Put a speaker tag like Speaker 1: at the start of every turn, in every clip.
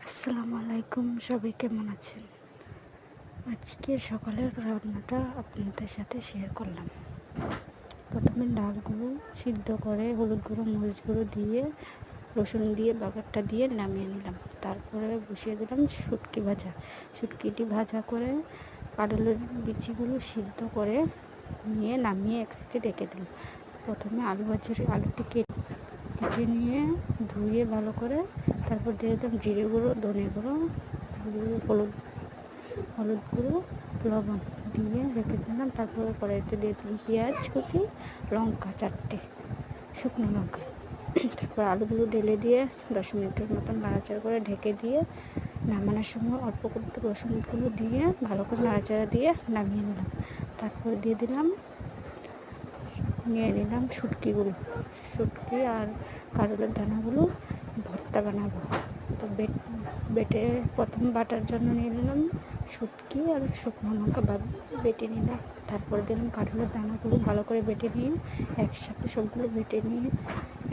Speaker 1: আসসালামু আলাইকুম, সবাই কেমন আছেন? আজকে সকালের রান্নাটা আপনাদের সাথে শেয়ার করলাম। প্রথমে ডালগুলো সিদ্ধ করে হলুদ গুঁড়ো মরিচ গুঁড়ো দিয়ে রসুন দিয়ে বাগারটা দিয়ে নামিয়ে নিলাম। তারপরে বসিয়ে দিলাম শুটকিটি ভাজা করে কাঁঠালের বিচিগুলো সিদ্ধ করে নিয়ে নামিয়ে এক সাইডে রেখে দিলাম। প্রথমে আলুটি কেটে নিয়ে ধুয়ে ভালো করে তারপর দিয়ে দিলাম জিরে গুঁড়ো, ধনে গুঁড়ো, হলুদ হলুদ গুঁড়ো, লবণ দিয়ে রেখে দিলাম। তারপরে কড়াইতে দিয়ে দিলাম পেঁয়াজ কুচি, লঙ্কা 4টে, শুকনো লঙ্কা। তারপর আলুগুলো ঢেলে দিয়ে 10 মিনিটের মতন নাড়াচাড়া করে ঢেকে দিয়ে নামানোর সময় অল্প করে রসুনগুলো দিয়ে ভালো করে নাড়াচাড়া দিয়ে নামিয়ে নিলাম। তারপরে নিয়ে নিলাম শুটকি আর কাঁঠালের দানাগুলো ভর্তা বানাবো। তো বেটে প্রথম বাটার জন্য নিয়ে নিলাম শুটকি আর শুকনো লঙ্কা বেটে নিলাম। তারপরে দিলাম কাঁঠালের দানাগুলো ভালো করে বেটে নিয়ে একসাথে সবগুলো বেটে নিয়ে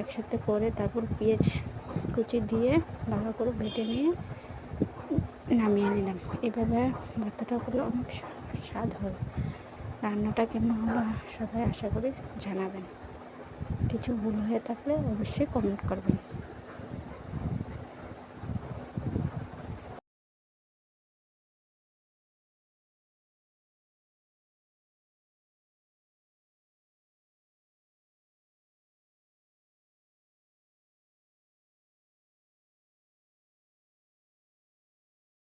Speaker 1: একসাথে করে তারপর পেঁয়াজ কুচি দিয়ে ভালো করে বেটে নিয়ে নামিয়ে নিলাম। এভাবে ভর্তাটা করলে অনেক স্বাদ হয়। রান্নাটা কেমন হলো সবাই আশা করি জানাবেন। কিছু ভুল হয়ে থাকলে অবশ্যই কমেন্ট করবেন।